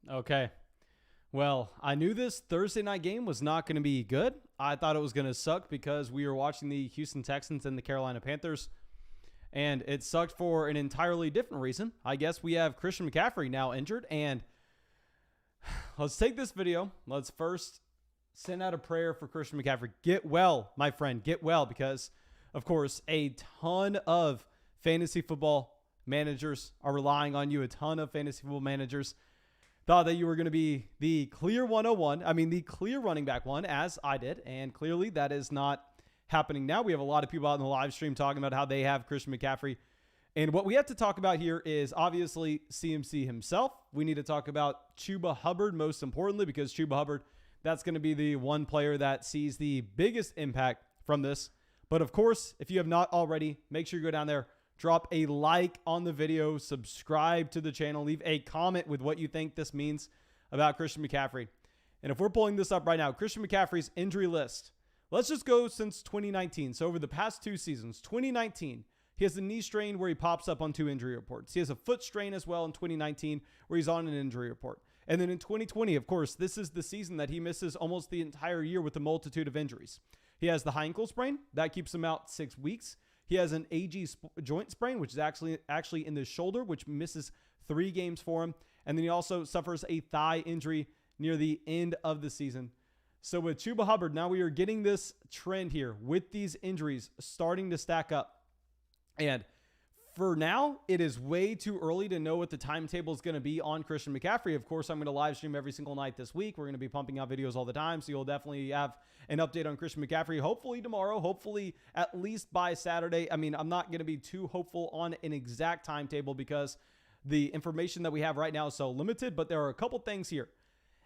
Okay. Well, I knew this Thursday night game was not going to be good. I thought it was going to suck because we were watching the Houston Texans and the Carolina Panthers, and it sucked for an entirely different reason. I guess we have Christian McCaffrey now injured, and let's take this video. Let's first send out a prayer for Christian McCaffrey. Get well, my friend. Get well because, of course, a ton of fantasy football managers are relying on you. A ton of fantasy football managers thought that you were going to be the clear 101. I mean, the clear running back one, as I did. And clearly that is not happening now. We have a lot of people out in the live stream talking about how they have Christian McCaffrey. And what we have to talk about here is obviously CMC himself. We need to talk about Chuba Hubbard most importantly, because Chuba Hubbard, that's going to be the one player that sees the biggest impact from this. But of course, if you have not already, make sure you go down there, drop a like on the video, subscribe to the channel, leave a comment with what you think this means about Christian McCaffrey. And if we're pulling this up right now, Christian McCaffrey's injury list, let's just go since 2019. So over the past 2 seasons, 2019, he has a knee strain where he pops up on 2 injury reports. He has a foot strain as well in 2019 where he's on an injury report. And then in 2020, of course, this is the season that he misses almost the entire year with a multitude of injuries. He has the high ankle sprain. That keeps him out 6 weeks. He has an AG joint sprain, which is actually in the shoulder, which misses 3 games for him. And then he also suffers a thigh injury near the end of the season. So with Chuba Hubbard, now we are getting this trend here with these injuries starting to stack up. And for now, it is way too early to know what the timetable is going to be on Christian McCaffrey. Of course, I'm going to live stream every single night this week. We're going to be pumping out videos all the time, so you'll definitely have an update on Christian McCaffrey, hopefully tomorrow, hopefully at least by Saturday. I mean, I'm not going to be too hopeful on an exact timetable because the information that we have right now is so limited, but there are a couple things here.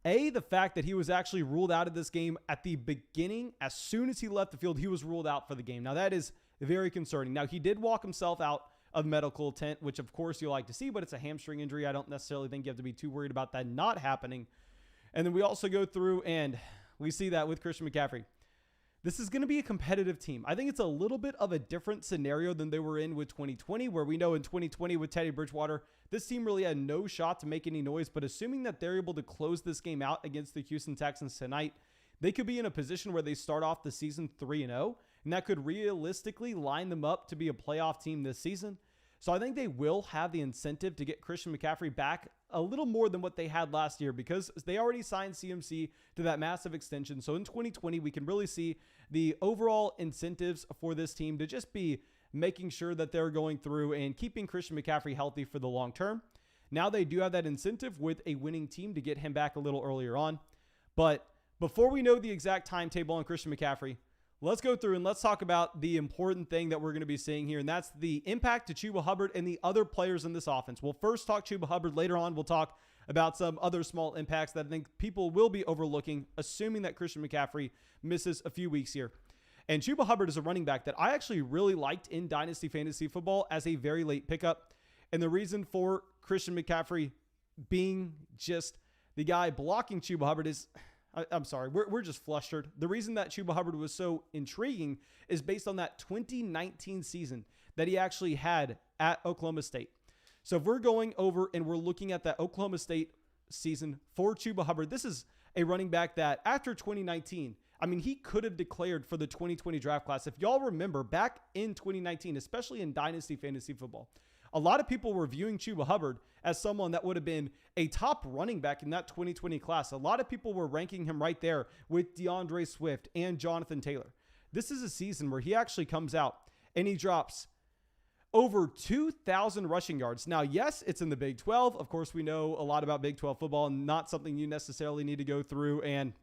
The fact that he was actually ruled out of this game at the beginning. As soon as he left the field, he was ruled out for the game. Now, that is very concerning. Now, he did walk himself out of medical tent, which of course you like to see, but it's a hamstring injury. I don't necessarily think you have to be too worried about that not happening. And then we also go through and we see that with Christian McCaffrey. This is going to be a competitive team. I think it's a little bit of a different scenario than they were in with 2020, where we know in 2020 with Teddy Bridgewater, this team really had no shot to make any noise. But assuming that they're able to close this game out against the Houston Texans tonight, they could be in a position where they start off the season 3-0, and that could realistically line them up to be a playoff team this season. So I think they will have the incentive to get Christian McCaffrey back a little more than what they had last year because they already signed CMC to that massive extension. So in 2020, we can really see the overall incentives for this team to just be making sure that they're going through and keeping Christian McCaffrey healthy for the long term. Now they do have that incentive with a winning team to get him back a little earlier on. But before we know the exact timetable on Christian McCaffrey, let's go through and let's talk about the important thing that we're going to be seeing here, and that's the impact to Chuba Hubbard and the other players in this offense. We'll first talk Chuba Hubbard. Later on, we'll talk about some other small impacts that I think people will be overlooking, assuming that Christian McCaffrey misses a few weeks here. And Chuba Hubbard is a running back that I actually really liked in Dynasty Fantasy Football as a very late pickup. And the reason for Christian McCaffrey being just the guy blocking Chuba Hubbard is... I'm sorry, we're just flustered. The reason that Chuba Hubbard was so intriguing is based on that 2019 season that he actually had at Oklahoma State. So if we're going over and we're looking at that Oklahoma State season for Chuba Hubbard, this is a running back that after 2019, I mean, he could have declared for the 2020 draft class. If y'all remember back in 2019, especially in Dynasty Fantasy Football, a lot of people were viewing Chuba Hubbard as someone that would have been a top running back in that 2020 class. A lot of people were ranking him right there with DeAndre Swift and Jonathan Taylor. This is a season where he actually comes out and he drops over 2,000 rushing yards. Now, yes, it's in the Big 12. Of course, we know a lot about Big 12 football, and not something you necessarily need to go through and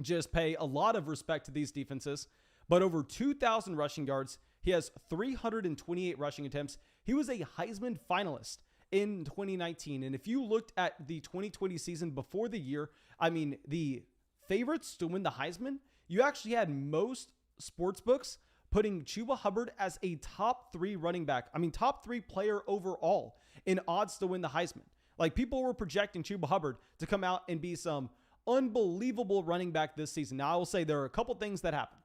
just pay a lot of respect to these defenses. But over 2,000 rushing yards. He has 328 rushing attempts. He was a Heisman finalist in 2019. And if you looked at the 2020 season before the year, I mean, the favorites to win the Heisman, you actually had most sports books putting Chuba Hubbard as a top 3 running back. I mean, top 3 player overall in odds to win the Heisman. Like, people were projecting Chuba Hubbard to come out and be some unbelievable running back this season. Now, I will say there are a couple things that happened.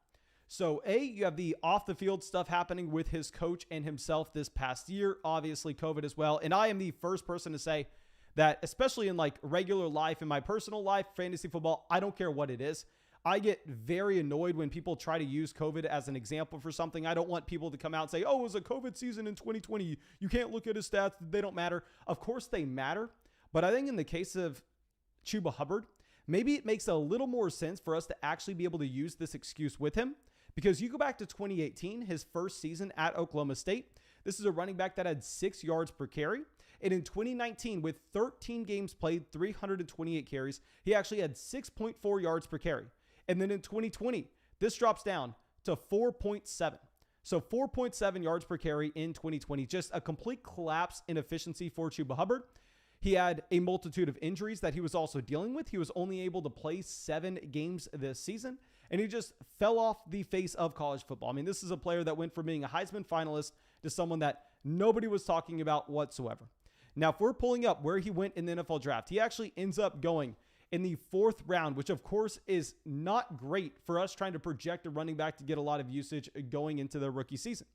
So, you have the off-the-field stuff happening with his coach and himself this past year. Obviously, COVID as well. And I am the first person to say that, especially in like regular life, in my personal life, fantasy football, I don't care what it is. I get very annoyed when people try to use COVID as an example for something. I don't want people to come out and say, oh, it was a COVID season in 2020. You can't look at his stats. They don't matter. Of course they matter. But I think in the case of Chuba Hubbard, maybe it makes a little more sense for us to actually be able to use this excuse with him, because you go back to 2018, his first season at Oklahoma State. This is a running back that had 6 yards per carry. And in 2019, with 13 games played, 328 carries, he actually had 6.4 yards per carry. And then in 2020, this drops down to 4.7. So 4.7 yards per carry in 2020. Just a complete collapse in efficiency for Chuba Hubbard. He had a multitude of injuries that he was also dealing with. He was only able to play 7 games this season, and he just fell off the face of college football. I mean, this is a player that went from being a Heisman finalist to someone that nobody was talking about whatsoever. Now, if we're pulling up where he went in the NFL draft, he actually ends up going in the 4th round, which of course is not great for us trying to project a running back to get a lot of usage going into their rookie season.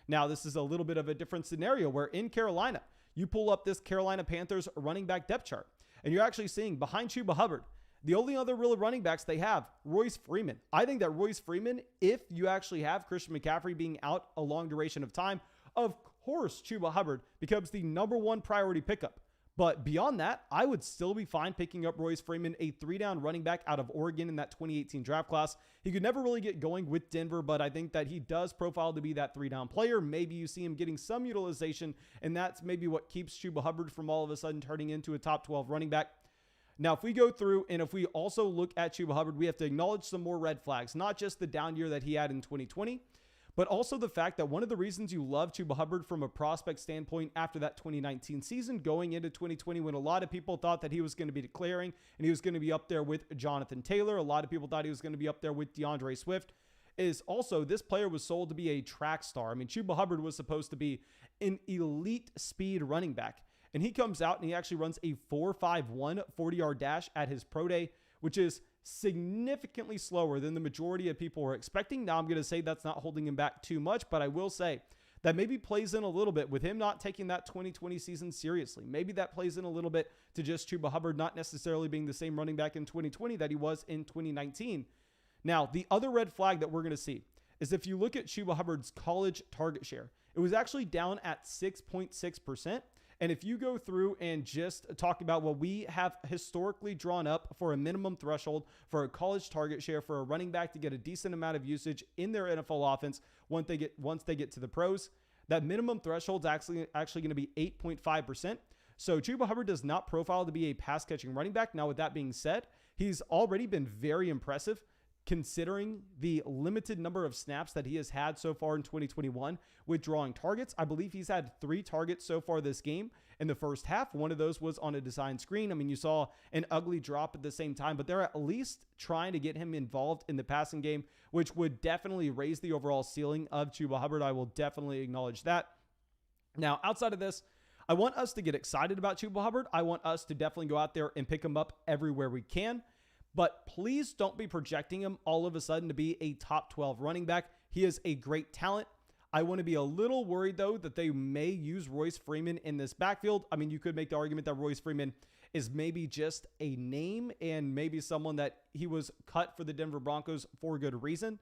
Now, this is a little bit of a different scenario where in Carolina, you pull up this Carolina Panthers running back depth chart, and you're actually seeing behind Chuba Hubbard, the only other real running backs they have, Royce Freeman. I think that Royce Freeman, if you actually have Christian McCaffrey being out a long duration of time, of course, Chuba Hubbard becomes the number 1 priority pickup. But beyond that, I would still be fine picking up Royce Freeman, a 3-down running back out of Oregon in that 2018 draft class. He could never really get going with Denver, but I think that he does profile to be that 3-down player. Maybe you see him getting some utilization, and that's maybe what keeps Chuba Hubbard from all of a sudden turning into a top 12 running back. Now, if we go through and if we also look at Chuba Hubbard, we have to acknowledge some more red flags, not just the down year that he had in 2020, but also the fact that one of the reasons you love Chuba Hubbard from a prospect standpoint after that 2019 season going into 2020, when a lot of people thought that he was going to be declaring and he was going to be up there with Jonathan Taylor, a lot of people thought he was going to be up there with DeAndre Swift, is also this player was sold to be a track star. I mean, Chuba Hubbard was supposed to be an elite speed running back, and he comes out and he actually runs a 4.51 40-yard dash at his pro day, which is significantly slower than the majority of people were expecting. Now, I'm going to say that's not holding him back too much, but I will say that maybe plays in a little bit with him not taking that 2020 season seriously. Maybe that plays in a little bit to just Chuba Hubbard not necessarily being the same running back in 2020 that he was in 2019. Now, the other red flag that we're going to see is if you look at Chuba Hubbard's college target share, it was actually down at 6.6%. And if you go through and just talk about what we have historically drawn up for a minimum threshold for a college target share for a running back to get a decent amount of usage in their NFL offense once they get to the pros, that minimum threshold is actually going to be 8.5%. So Chuba Hubbard does not profile to be a pass catching running back. Now, with that being said, he's already been very impressive considering the limited number of snaps that he has had so far in 2021 with drawing targets. I believe he's had 3 targets so far this game in the first half. One of those was on a design screen. I mean, you saw an ugly drop at the same time, but they're at least trying to get him involved in the passing game, which would definitely raise the overall ceiling of Chuba Hubbard. I will definitely acknowledge that. Now, outside of this, I want us to get excited about Chuba Hubbard. I want us to definitely go out there and pick him up everywhere we can. But please don't be projecting him all of a sudden to be a top 12 running back. He is a great talent. I want to be a little worried, though, that they may use Royce Freeman in this backfield. I mean, you could make the argument that Royce Freeman is maybe just a name and maybe someone that he was cut for the Denver Broncos for good reason.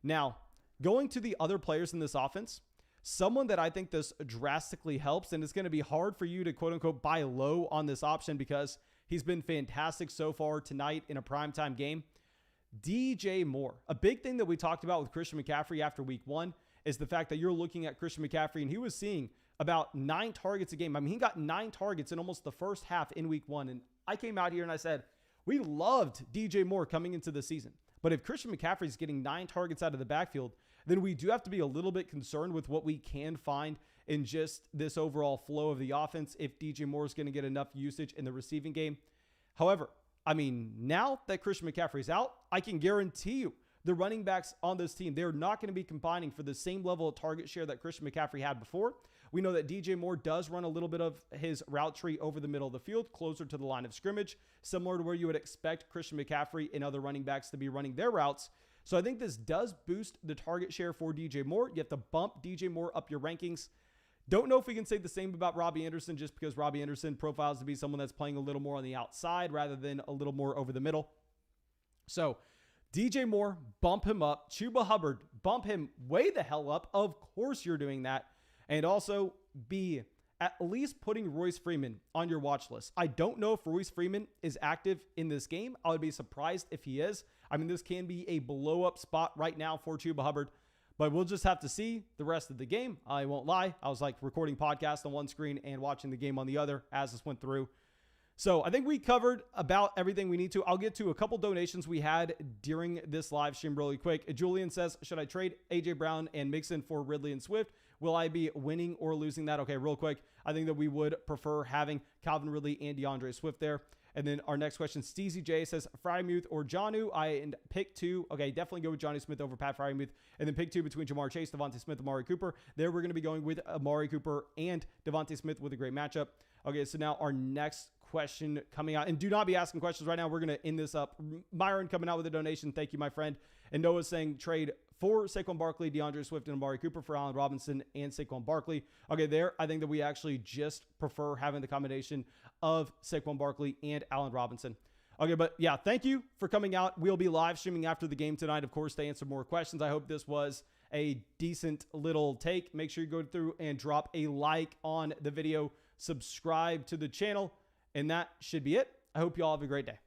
Now, going to the other players in this offense, someone that I think this drastically helps, and it's going to be hard for you to quote-unquote buy low on this option because he's been fantastic so far tonight in a primetime game. DJ Moore. A big thing that we talked about with Christian McCaffrey after week 1 is the fact that you're looking at Christian McCaffrey and he was seeing about 9 targets a game. I mean, he got 9 targets in almost the first half in week 1. And I came out here and I said, we loved DJ Moore coming into the season. But if Christian McCaffrey is getting 9 targets out of the backfield, then we do have to be a little bit concerned with what we can find in just this overall flow of the offense if DJ Moore is going to get enough usage in the receiving game. However, I mean, now that Christian McCaffrey's out, I can guarantee you the running backs on this team, they're not going to be combining for the same level of target share that Christian McCaffrey had before. We know that DJ Moore does run a little bit of his route tree over the middle of the field, closer to the line of scrimmage, similar to where you would expect Christian McCaffrey and other running backs to be running their routes. So I think this does boost the target share for DJ Moore. You have to bump DJ Moore up your rankings. Don't know if we can say the same about Robbie Anderson, just because Robbie Anderson profiles to be someone that's playing a little more on the outside rather than a little more over the middle. So DJ Moore, bump him up. Chuba Hubbard, bump him way the hell up. Of course you're doing that. And also be at least putting Royce Freeman on your watch list. I don't know if Royce Freeman is active in this game. I would be surprised if he is. I mean, this can be a blow up spot right now for Chuba Hubbard, but we'll just have to see the rest of the game. I won't lie. I was like recording podcast on one screen and watching the game on the other as this went through. So I think we covered about everything we need to. I'll get to a couple donations we had during this live stream really quick. Julian says, should I trade AJ Brown and Mixon for Ridley and Swift? Will I be winning or losing that? Okay, real quick. I think that we would prefer having Calvin Ridley and DeAndre Swift there. And then our next question, Steezy J says, Frymuth or Jonnu? And pick 2. Okay, definitely go with Jonnu Smith over Pat Frymuth. And then pick 2 between Jamar Chase, Devontae Smith, Amari Cooper. There we're going to be going with Amari Cooper and Devontae Smith with a great matchup. Okay, so now our next question coming out. And do not be asking questions right now. We're going to end this up. Myron coming out with a donation. Thank you, my friend. And Noah's saying trade for Saquon Barkley, DeAndre Swift, and Amari Cooper for Allen Robinson and Saquon Barkley. Okay, there, I think that we actually just prefer having the combination of Saquon Barkley and Allen Robinson. Okay, but yeah, thank you for coming out. We'll be live streaming after the game tonight, of course, to answer more questions. I hope this was a decent little take. Make sure you go through and drop a like on the video, subscribe to the channel, and that should be it. I hope you all have a great day.